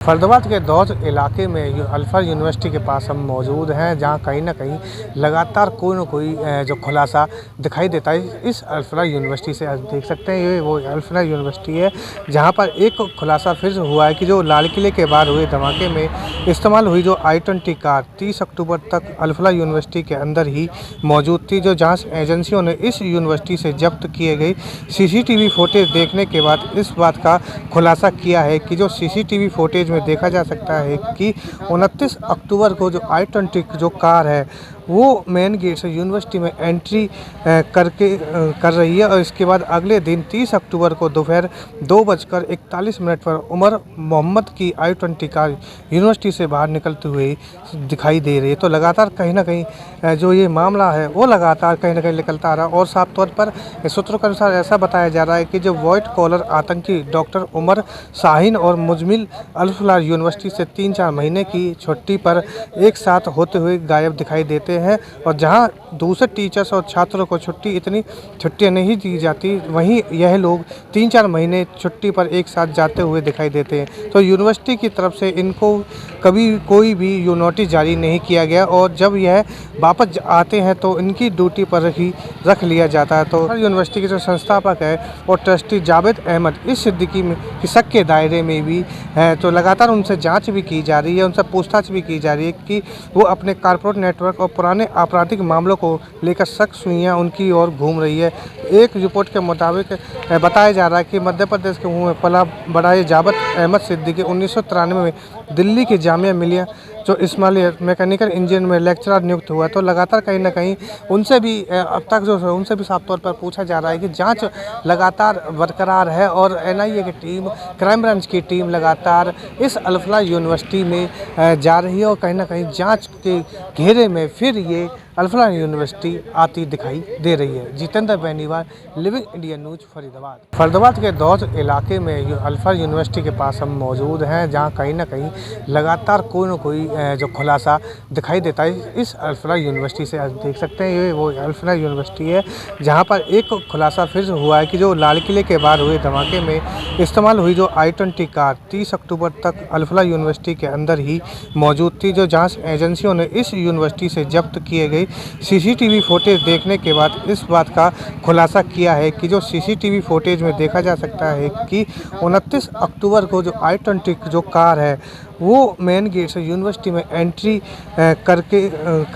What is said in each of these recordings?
फरीदाबाद के दौज इलाके में अल्फा यूनिवर्सिटी के पास हम मौजूद हैं, जहां कहीं ना कहीं लगातार कोई ना कोई जो खुलासा दिखाई देता है इस अल्फा यूनिवर्सिटी से। आप देख सकते हैं ये वो अल्फा यूनिवर्सिटी है जहां पर एक खुलासा फिर हुआ है कि जो लाल किले के बाहर हुए धमाके में इस्तेमाल हुई जो I-20 कार 30 अक्टूबर तक अल्फा यूनिवर्सिटी के अंदर ही मौजूद थी। जो जाँच एजेंसियों ने इस यूनिवर्सिटी से जब्त किए गए CCTV फुटेज देखने के बाद इस बात का खुलासा किया है कि जो CCTV फुटेज में देखा जा सकता है कि 29 अक्टूबर को जो I-20 जो कार है वो मेन गेट से यूनिवर्सिटी में एंट्री कर रही है और इसके बाद अगले दिन 30 अक्टूबर को दोपहर 2:41 पर उमर मोहम्मद की I-20 कार यूनिवर्सिटी से बाहर निकलते हुए दिखाई दे रही है। तो लगातार कहीं ना कहीं जो ये मामला है वो लगातार कहीं ना कहीं निकलता आ रहा है और साफ तौर पर सूत्रों के अनुसार ऐसा बताया जा रहा है कि जो व्हाइट कॉलर आतंकी डॉक्टर उमर शाहीन और मुजमिल अल्फा यूनिवर्सिटी से 3-4 महीने की छुट्टी पर एक साथ होते हुए गायब दिखाई देते हैं और जहां दूसरे टीचर्स और छात्रों को इतनी छुट्टियां नहीं दी जाती, वहीं यह लोग 3-4 महीने छुट्टी पर एक साथ जाते हुए दिखाई देते हैं। तो यूनिवर्सिटी की तरफ से इनको कभी कोई भी नोटिस जारी नहीं किया गया और जब यह वापस आते हैं तो इनकी ड्यूटी पर ही रख लिया जाता है। तो यूनिवर्सिटी के जो संस्थापक है और ट्रस्टी जावेद अहमद इस सिद्दीकी की शक के दायरे में भी है। तो लगातार उनसे जांच भी की जा रही है, उनसे पूछताछ भी की जा रही है कि वो अपने कॉर्पोरेट नेटवर्क और पुराने आपराधिक मामलों को लेकर शक सुइयां उनकी ओर घूम रही है। एक रिपोर्ट के मुताबिक बताया जा रहा है कि मध्य प्रदेश के मुँह में पला बड़ा जावेद अहमद सिद्दीकी 1993 में दिल्ली के जामिया मिलिया जो इस्माइलिया मैकेनिकल इंजीनियर में लेक्चरर नियुक्त हुआ। तो लगातार कहीं ना कहीं उनसे भी अब तक जो है उनसे भी साफ तौर पर पूछा जा रहा है कि जांच लगातार बरकरार है और NIA की टीम, क्राइम ब्रांच की टीम लगातार इस अल्फा यूनिवर्सिटी में जा रही है और कहीं ना कहीं जांच के घेरे में फिर ये अल्फा यूनिवर्सिटी आती दिखाई दे रही है। Jitendra Beniwal, living India news, Faridabad के दौज इलाके में अल्फा यूनिवर्सिटी के पास हम मौजूद हैं, जहां कहीं ना कहीं लगातार कोई ना कोई जो खुलासा दिखाई देता है इस अल्फा यूनिवर्सिटी से। आप देख सकते हैं ये वो अल्फा यूनिवर्सिटी है जहां पर एक खुलासा फिर हुआ है कि जो लाल किले के बाहर हुए धमाके में इस्तेमाल हुई जो I-20 कार 30 अक्टूबर तक अल्फा यूनिवर्सिटी के अंदर ही मौजूद थी। जो जाँच एजेंसियों ने इस यूनिवर्सिटी से जब्त किए गए CCTV फुटेज देखने के बाद इस बात का खुलासा किया है कि जो CCTV फुटेज में देखा जा सकता है कि 29 अक्टूबर को जो I-20 जो कार है वो मेन गेट से यूनिवर्सिटी में एंट्री कर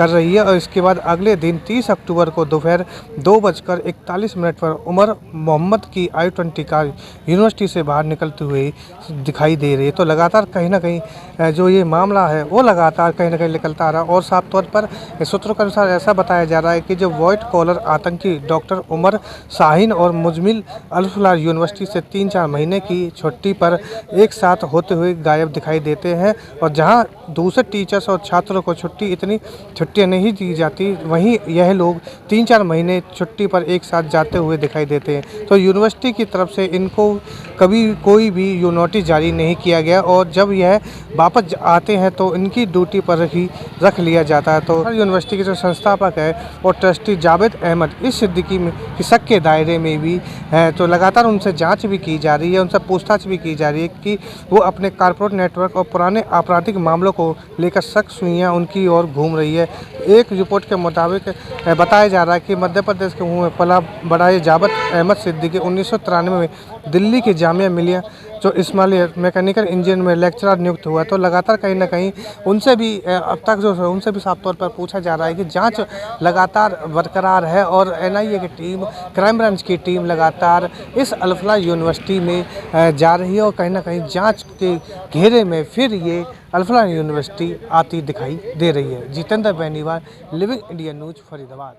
रही है और इसके बाद अगले दिन 30 अक्टूबर को दोपहर 2:41 पर उमर मोहम्मद की I-20 कार यूनिवर्सिटी से बाहर निकलते हुए दिखाई दे रही है। तो लगातार कहीं ना कहीं जो ये मामला है वो लगातार कहीं ना कहीं निकलता आ रहा है और साफ तौर पर सूत्रों के अनुसार ऐसा बताया जा रहा है कि जो व्हाइट कॉलर आतंकी डॉक्टर उमर शाहीन और मुजमिल अल्फा यूनिवर्सिटी से 3-4 महीने की छुट्टी पर एक साथ होते हुए गायब दिखाई देते हैं और जहां दूसरे टीचर्स और छात्रों को इतनी छुट्टियां नहीं दी जाती, वहीं यह लोग 3-4 महीने छुट्टी पर एक साथ जाते हुए दिखाई देते हैं। तो यूनिवर्सिटी की तरफ से इनको कभी कोई भी नोटिस जारी नहीं किया गया और जब यह वापस आते हैं तो इनकी ड्यूटी पर ही रख लिया जाता है। तो यूनिवर्सिटी के जो संस्थापक है और ट्रस्टी जावेद अहमद इस सिद्दीकी की शक के दायरे में भी है। तो लगातार उनसे जांच भी की जा रही है, उनसे पूछताछ भी की जा रही है कि वो अपने कॉर्पोरेट नेटवर्क और पुराने आपराधिक मामलों को लेकर शक सुइयां उनकी ओर घूम रही है। एक रिपोर्ट के मुताबिक बताया जा रहा है कि मध्य प्रदेश के मुँह में पला बड़ा जावेद अहमद सिद्दीकी 1993 में दिल्ली के जामिया मिलिया जो इस्माइलिया मैकेनिकल इंजीनियर में लेक्चरर नियुक्त हुआ। तो लगातार कहीं ना कहीं उनसे भी अब तक जो है उनसे भी साफ तौर पर पूछा जा रहा है कि जांच लगातार बरकरार है और NIA की टीम, क्राइम ब्रांच की टीम लगातार इस अल्फा यूनिवर्सिटी में जा रही है और कहीं ना कहीं जांच के घेरे में फिर ये अल्फा यूनिवर्सिटी आती दिखाई दे रही है। Jitendra Beniwal, living India news, Faridabad.